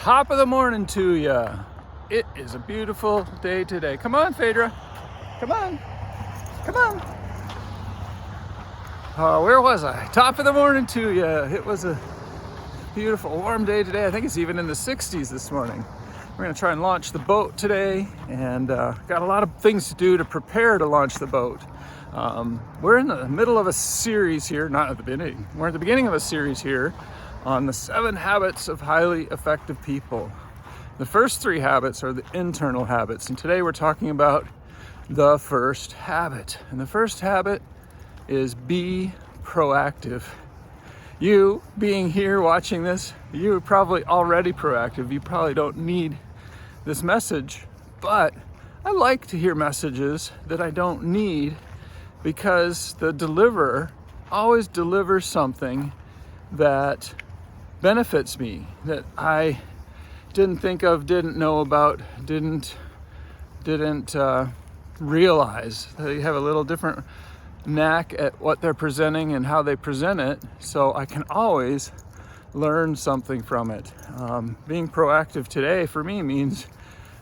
Top of the morning to ya. It is a beautiful day today. Come on, Phaedra. Come on. Come on. Where was I? Top of the morning to ya. It was a beautiful warm day today. I think it's even in the 60s this morning. We're gonna try and launch the boat today, and got a lot of things to do to prepare to launch the boat. We're in the middle of a series here, not at the beginning. We're at the beginning of a series here on the 7 habits of highly effective people. The first 3 habits are the internal habits, and today we're talking about the first habit. And the first habit is be proactive. You being here watching this, you're probably already proactive. You probably don't need this message, but I like to hear messages that I don't need, because the deliverer always delivers something that benefits me, that I didn't think of, didn't know about, didn't realize. They have a little different knack at what they're presenting and how they present it, so I can always learn something from it. Being proactive today for me means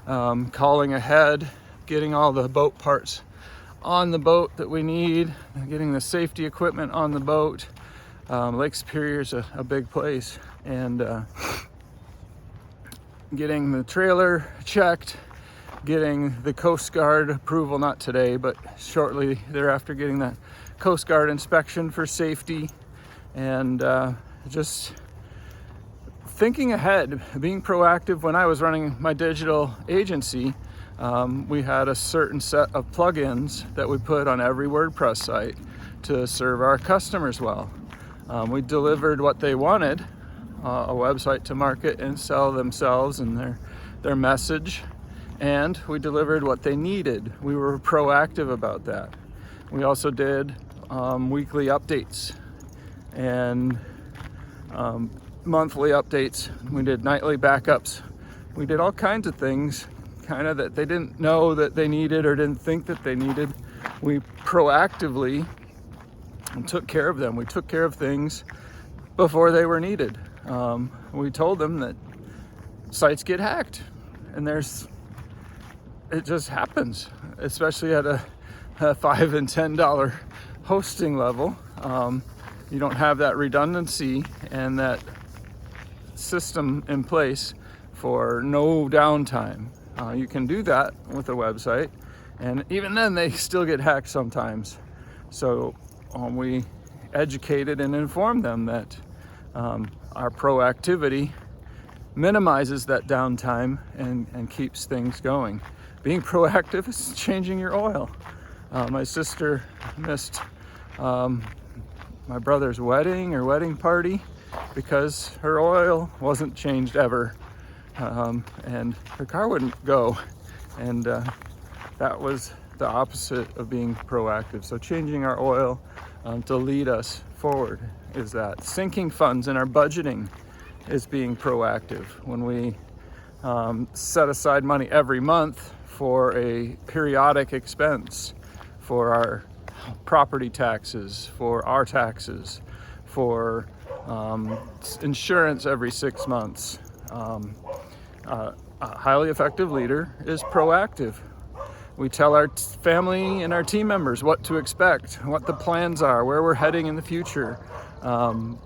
calling ahead, getting all the boat parts on the boat that we need, getting the safety equipment on the boat. Lake Superior is a big place, and getting the trailer checked, getting the Coast Guard approval, not today, but shortly thereafter, getting that Coast Guard inspection for safety, and just thinking ahead, being proactive. When I was running my digital agency, we had a certain set of plugins that we put on every WordPress site to serve our customers well. We delivered what they wanted, a website to market and sell themselves and their message, and we delivered what they needed. We were proactive about that. We also did weekly updates and monthly updates. We did nightly backups. We did all kinds of things kind of that they didn't know that they needed or didn't think that they needed. We proactively took care of them. We took care of things before they were needed. We told them that sites get hacked, and it just happens, especially at a $5 and $10 hosting level. You don't have that redundancy and that system in place for no downtime. You can do that with a website, and even then they still get hacked sometimes. So we educated and informed them that our proactivity minimizes that downtime and keeps things going. Being proactive is changing your oil. My sister missed my brother's wedding party because her oil wasn't changed ever, and her car wouldn't go, and that was the opposite of being proactive. So changing our oil to lead us forward is that. Sinking funds in our budgeting is being proactive. When we set aside money every month for a periodic expense, for our property taxes, for our taxes, for insurance every 6 months. A highly effective leader is proactive. We tell our family and our team members what to expect, what the plans are, where we're heading in the future.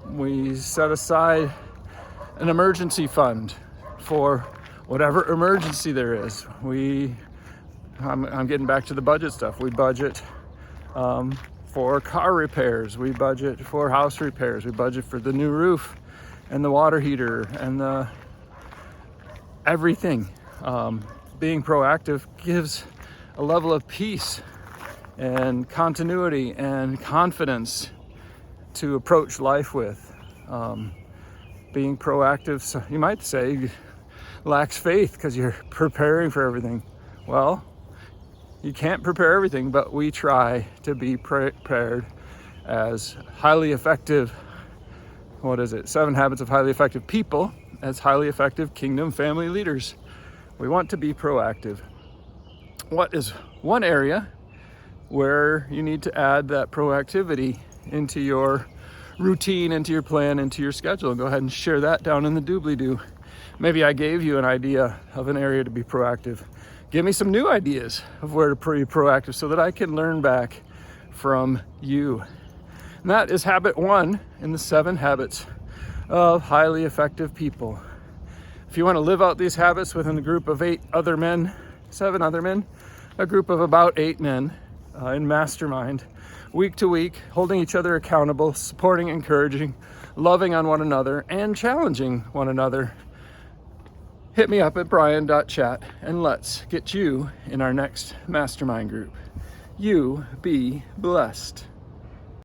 We set aside an emergency fund for whatever emergency there is. I'm getting back to the budget stuff. We budget for car repairs. We budget for house repairs. We budget for the new roof and the water heater and everything. Being proactive gives a level of peace and continuity and confidence to approach life with. Being proactive, so you might say, lacks faith because you're preparing for everything. Well, you can't prepare everything, but we try to be prepared as highly effective, 7 habits of highly effective people, as highly effective kingdom family leaders. We want to be proactive. What is one area where you need to add that proactivity into your routine, into your plan, into your schedule? Go ahead and share that down in the doobly-doo. Maybe I gave you an idea of an area to be proactive. Give me some new ideas of where to be proactive so that I can learn back from you. And that is habit 1 in the 7 habits of highly effective people. If you want to live out these habits within a group of 7 other men, a group of about 8 men in mastermind, week to week, holding each other accountable, supporting, encouraging, loving on one another, and challenging one another, hit me up at brian.chat and let's get you in our next mastermind group. You be blessed.